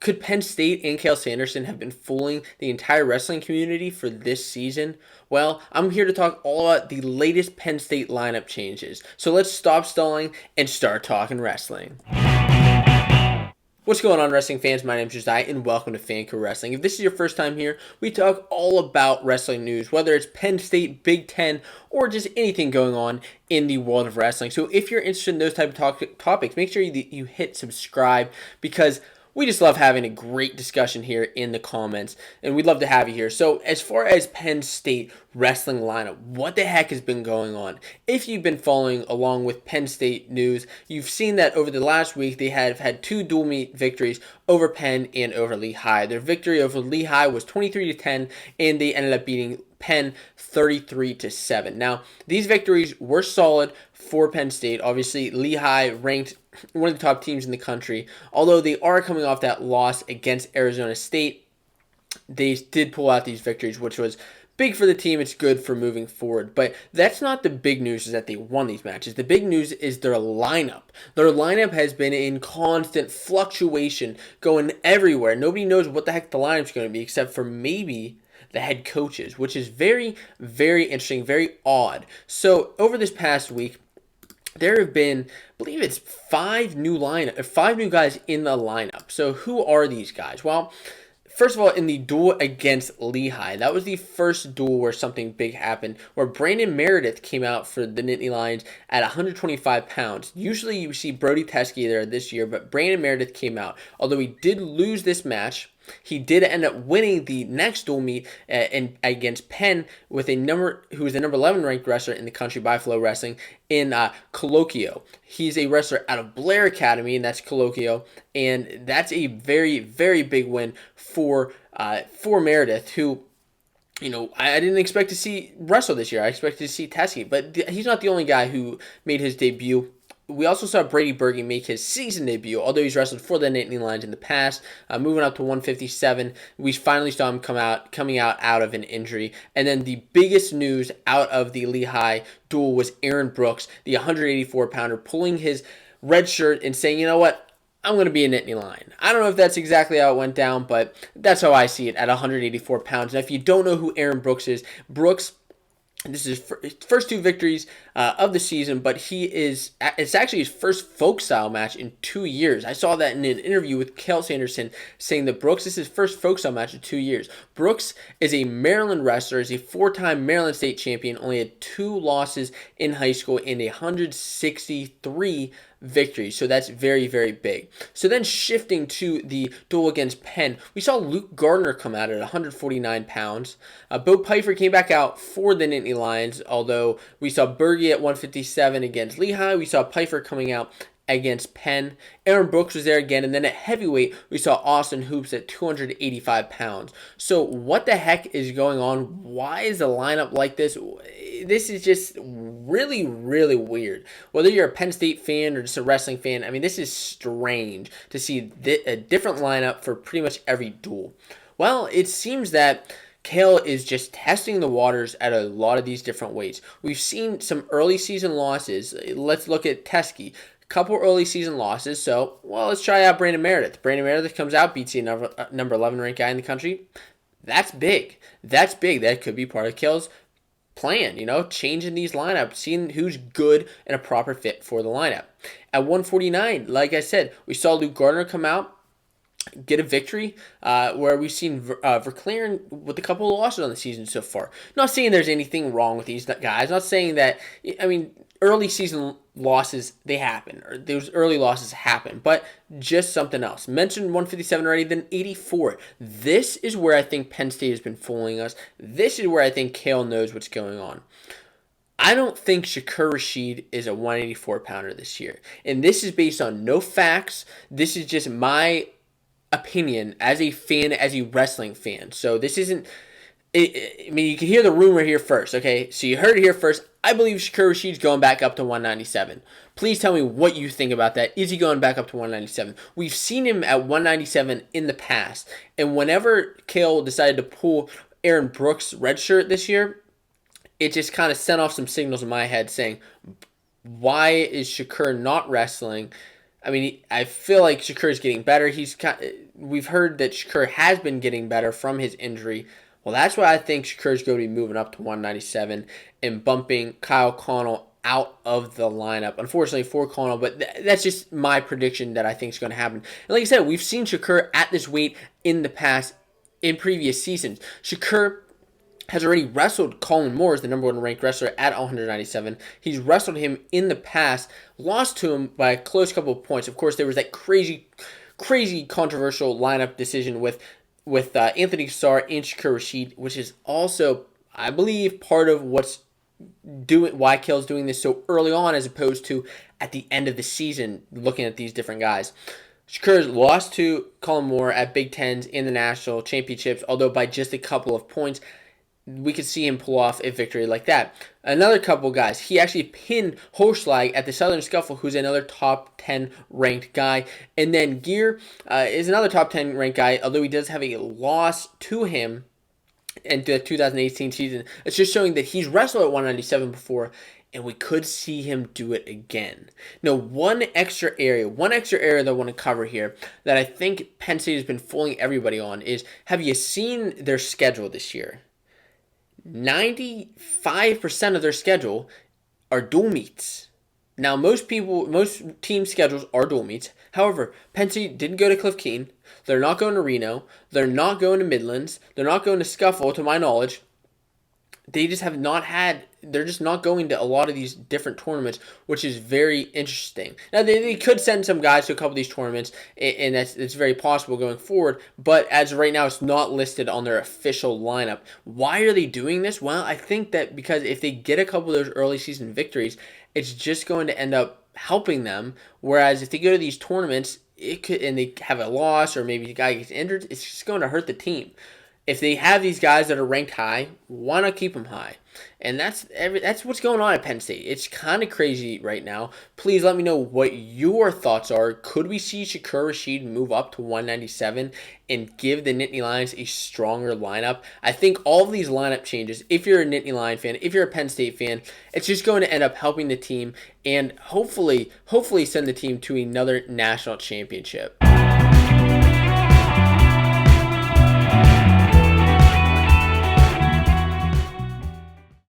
Could Penn State and Cael Sanderson have been fooling the entire wrestling community for this season? Well, I'm here to talk all about the latest Penn State lineup changes. So let's stop stalling and start talking wrestling. What's going on, wrestling fans? My name is Josiah, and welcome to Fanco Wrestling. If this is your first time here, we talk all about wrestling news, whether it's Penn State, Big Ten, or just anything going on in the world of wrestling. So if you're interested in those type of topics, make sure you hit subscribe, because we just love having a great discussion here in the comments, and we'd love to have you here. So as far as Penn State wrestling lineup, what the heck has been going on? If you've been following along with Penn State news, you've seen that over the last week they have had two dual meet victories over Penn and over Lehigh. Their victory over Lehigh was 23-10, and they ended up beating Penn 33-7. Now, these victories were solid for Penn State. Obviously, Lehigh ranked one of the top teams in the country. Although they are coming off that loss against Arizona State, they did pull out these victories, which was big for the team. It's good for moving forward. But that's not the big news, is that they won these matches. The big news is their lineup. Their lineup has been in constant fluctuation, going everywhere. Nobody knows what the heck the lineup's going to be, except for maybe the head coaches, which is very, very interesting, very odd. So over this past week, there have been, I believe it's five new guys in the lineup. So who are these guys? Well, first of all, in the duel against Lehigh, that was the first duel where something big happened, where Brandon Meredith came out for the Nittany Lions at 125 pounds. Usually you see Brody Bergen there this year, but Brandon Meredith came out. Although he did lose this match, he did end up winning the next dual meet against Penn with who is the number 11 ranked wrestler in the country by Flow Wrestling in Colloquio. He's a wrestler out of Blair Academy, and that's Colloquio, and that's a very, very big win for Meredith, who, you know, I didn't expect to see wrestle this year. I expected to see Teskey, but he's not the only guy who made his debut. We also saw Brady Bergen make his season debut, although he's wrestled for the Nittany Lions in the past, moving up to 157. We finally saw him coming out of an injury. And then the biggest news out of the Lehigh duel was Aaron Brooks, the 184-pounder, pulling his red shirt and saying, you know what, I'm going to be a Nittany Lion. I don't know if that's exactly how it went down, but that's how I see it at 184 pounds. And if you don't know who Aaron Brooks is, this is his first two victories of the season, but it's actually his first folk style match in 2 years. I saw that in an interview with Cael Sanderson, saying that Brooks is his first folk style match in 2 years. Brooks is a Maryland wrestler, is a four-time Maryland State champion, only had 2 losses in high school and 163 victories. So that's very, very big. So then shifting to the duel against Penn, we saw Luke Gardner come out at 149 pounds. Bo Pfeiffer came back out for the Nittany Lions, although we saw Berge at 157 against Lehigh. We saw Pfeiffer coming out against Penn. Aaron Brooks was there again, and then at heavyweight, we saw Austin Hoops at 285 pounds. So what the heck is going on? Why is the lineup like this? This is just really, really weird. Whether you're a Penn State fan or just a wrestling fan, I mean, this is strange to see a different lineup for pretty much every duel. Well, it seems that Cael is just testing the waters at a lot of these different weights. We've seen some early season losses. Let's look at Teskey. Couple early season losses, so, well, let's try out Brandon Meredith. Brandon Meredith comes out, beats a number 11 ranked guy in the country. That's big. That's big. That could be part of Cael's plan, changing these lineups, seeing who's good and a proper fit for the lineup. At 149, like I said, we saw Luke Gardner come out, get a victory, where we've seen Verclaren with a couple of losses on the season so far. Not saying there's anything wrong with these guys. Not saying that, early season losses, they happen, or those early losses happen, but just something else. Mentioned 157 already, then 84. This is where I think Penn State has been fooling us. This is where I think Cael knows what's going on. I don't think Shakur Rashid is a 184-pounder this year, and this is based on no facts. This is just my opinion as a fan, as a wrestling fan. So this isn't, you can hear the rumor here first, okay? So you heard it here first. I believe Shakur Rashid's going back up to 197. Please tell me what you think about that. Is he going back up to 197? We've seen him at 197 in the past, and whenever Cael decided to pull Aaron Brooks' red shirt this year, it just kind of sent off some signals in my head saying, why is Shakur not wrestling I mean, I feel like Shakur is getting better. We've heard that Shakur has been getting better from his injury. Well, that's why I think Shakur is going to be moving up to 197 and bumping Kyle Connell out of the lineup. Unfortunately for Connell, but that's just my prediction that I think is going to happen. And like I said, we've seen Shakur at this weight in the past, in previous seasons. Shakur has already wrestled Colin Moore as the number one ranked wrestler at 197. He's wrestled him in the past, lost to him by a close couple of points. Of course, there was that crazy controversial lineup decision with Anthony Starr and Shakur Rashid, which is also, I believe, part of why Cael's doing this so early on as opposed to at the end of the season, looking at these different guys. Shakur's lost to Colin Moore at Big Tens in the national championships, although by just a couple of points. We could see him pull off a victory like that. Another couple guys, he actually pinned Hochschlag at the Southern Scuffle, who's another top 10 ranked guy. And then Gear is another top 10 ranked guy, although he does have a loss to him in the 2018 season. It's just showing that he's wrestled at 197 before, and we could see him do it again. Now, one extra area that I want to cover here that I think Penn State has been fooling everybody on is, have you seen their schedule this year? 95% of their schedule are dual meets. Now, most team schedules are dual meets. However, Penn State didn't go to Cliff Keen. They're not going to Reno. They're not going to Midlands. They're not going to Scuffle, to my knowledge. They're just not going to a lot of these different tournaments, which is very interesting. Now, they could send some guys to a couple of these tournaments, and it's very possible going forward, but as of right now, it's not listed on their official lineup. Why are they doing this? Well, I think that because if they get a couple of those early season victories, it's just going to end up helping them, whereas if they go to these tournaments, and they have a loss, or maybe the guy gets injured, it's just going to hurt the team. If they have these guys that are ranked high, why not keep them high? And that's what's going on at Penn State. It's kind of crazy right now. Please let me know what your thoughts are. Could we see Shakur Rashid move up to 197 and give the Nittany Lions a stronger lineup? I think all of these lineup changes, if you're a Nittany Lion fan, if you're a Penn State fan, it's just going to end up helping the team and hopefully send the team to another national championship.